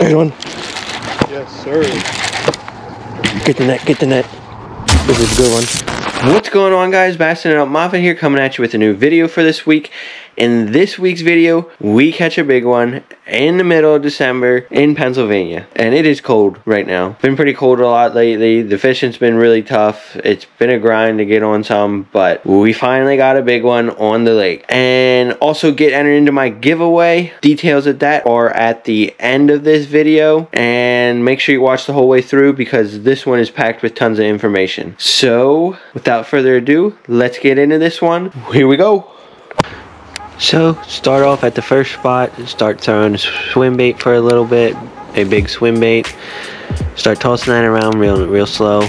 There's one. Yes, sir. Get the net, get the net. This is a good one. What's going on, guys? Basting It Up Moffat here, coming at you with a new video for this week. In this week's video, we catch a big one in the middle of December in Pennsylvania. And it is cold right now. Been pretty cold a lot lately. The fishing's been really tough. It's been a grind to get on some, but we finally got a big one on the lake. And also get entered into my giveaway. Details of that are at the end of this video. And make sure you watch the whole way through because this one is packed with tons of information. So, without further ado, let's get into this one. Here we go. So, start off at the first spot, start throwing swim bait for a little bit, a big swim bait. Start tossing that around real slow.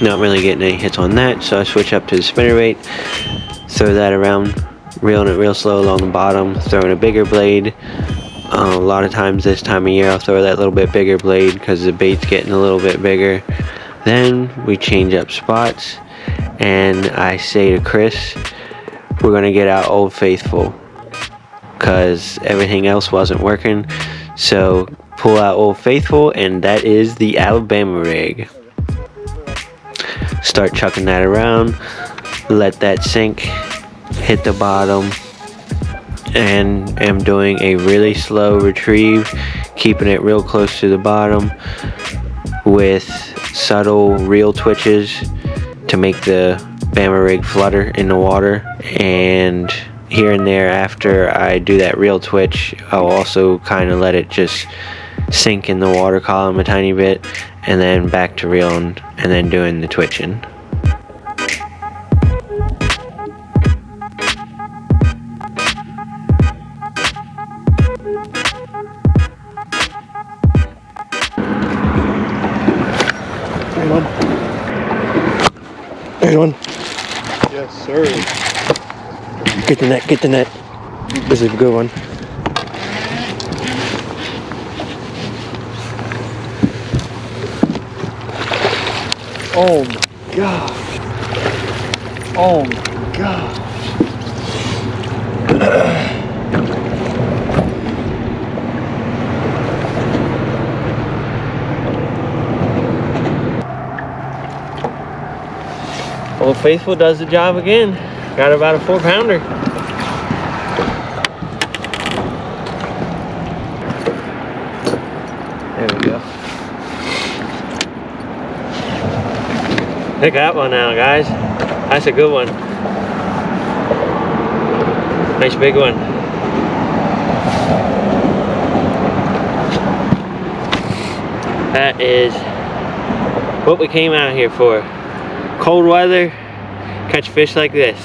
Not really getting any hits on that, so I switch up to the spinner bait. Throw that around, reeling it real slow along the bottom, throwing a bigger blade. A lot of times this time of year I'll throw that little bit bigger blade because the bait's getting a little bit bigger. Then we change up spots, and I say to Chris, we're going to get out Old Faithful because everything else wasn't working. So pull out Old Faithful, and that is the Alabama rig. Start chucking that around, let that sink, hit the bottom, and am doing a really slow retrieve, keeping it real close to the bottom with subtle reel twitches to make the Bama rig flutter in the water. And here and there after I do that reel twitch, I'll also kind of let it just sink in the water column a tiny bit, and then back to reeling and then doing the twitching. There's one. Yes, sir. Get the net, get the net. This is a good one. Oh my gosh. Oh my gosh. Old Faithful does the job again. Got about a 4-pounder. There we go. Pick that one out, guys. That's a good one. Nice big one. That is what we came out here for. Cold weather, catch fish like this.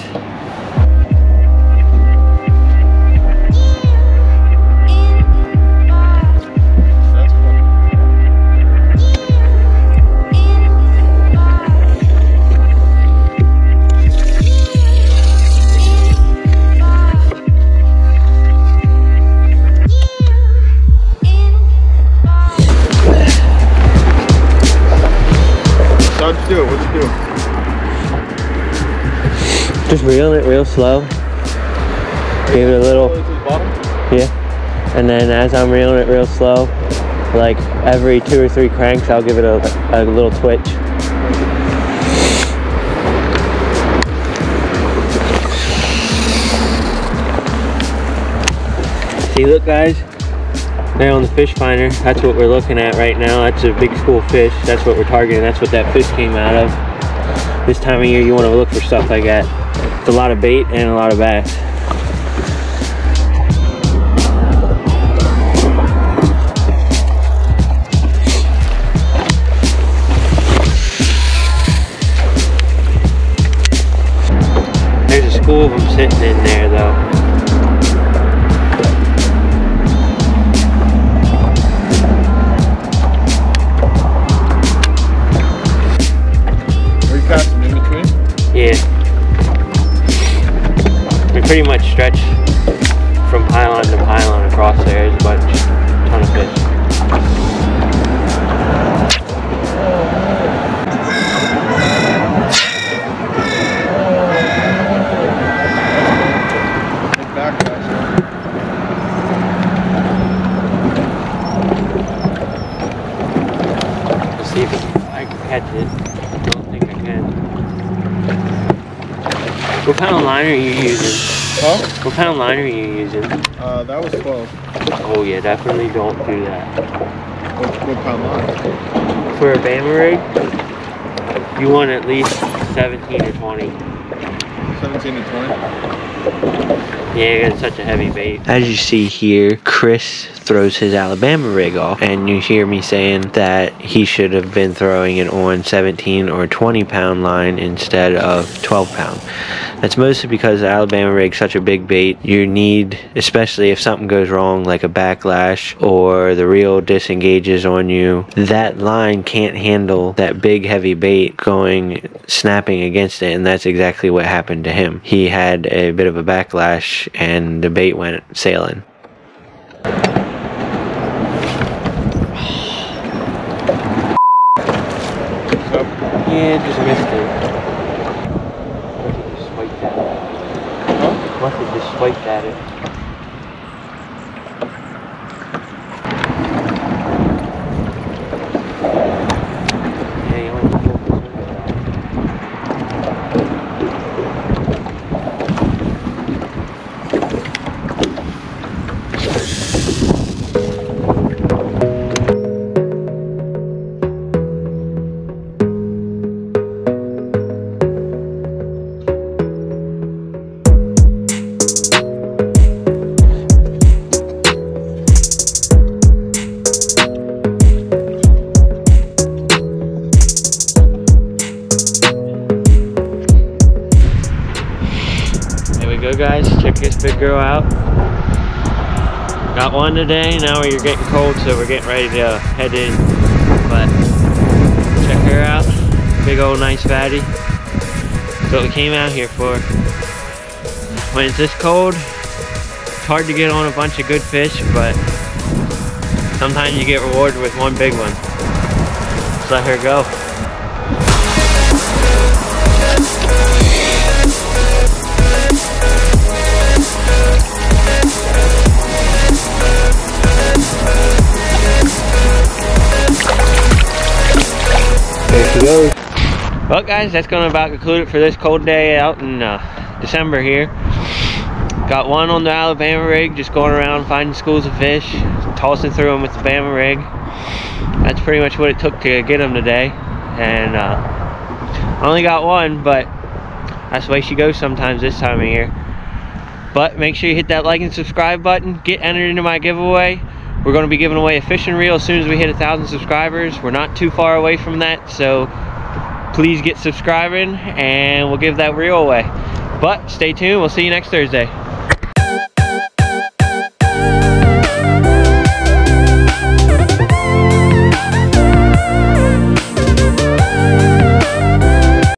What'd you do? What'd you do? Just reeling it real slow. Give it a little, yeah. And then as I'm reeling it real slow, like every 2 or 3 cranks, I'll give it a little twitch. See, look, guys, there on the fish finder, that's what we're looking at right now. That's a big school fish. That's what we're targeting. That's what that fish came out of. This time of year, you want to look for stuff like that. It's a lot of bait and a lot of bass. There's a school of them sitting in there, though. Are you casting in between? Yeah. We pretty much stretch from pylon to pylon across there. There's a ton of fish. catch it. I don't think I can. What kind of line are you using? Huh? What kind of line are you using? That was 12. Oh yeah, definitely don't do that. What kind of line? For a Bama rig, you want at least 17 or 20. 17 to 20? Yeah, it's such a heavy bait. As you see here, Chris throws his Alabama rig off, and you hear me saying that he should have been throwing it on 17 or 20 pound line instead of 12 pound. That's mostly because the Alabama rig's such a big bait. You need, especially if something goes wrong like a backlash or the reel disengages on you, that line can't handle that big heavy bait snapping against it, and that's exactly what happened to him. He had a bit of a backlash and the bait went sailing. Yeah, just missed it. Must have just swiped at it. Huh? Must have just swiped at it. Yeah, you only feel the swing of guys, check this big girl out. Got one today. Now we're getting cold, so we're getting ready to head in. But check her out, big old nice fatty. That's what we came out here for. When it's this cold, it's hard to get on a bunch of good fish, but sometimes you get rewarded with one big one. Let's let her go. There she goes. Well guys, that's going to about conclude it for this cold day out in December here. Got one on the Alabama rig, just going around finding schools of fish, tossing through them with the Bama rig. That's pretty much what it took to get them today. And I only got one, but that's the way she goes sometimes this time of year. But make sure you hit that like and subscribe button. Get entered into my giveaway. We're going to be giving away a fishing reel as soon as we hit 1,000 subscribers. We're not too far away from that, so please get subscribing and we'll give that reel away. But stay tuned. We'll see you next Thursday.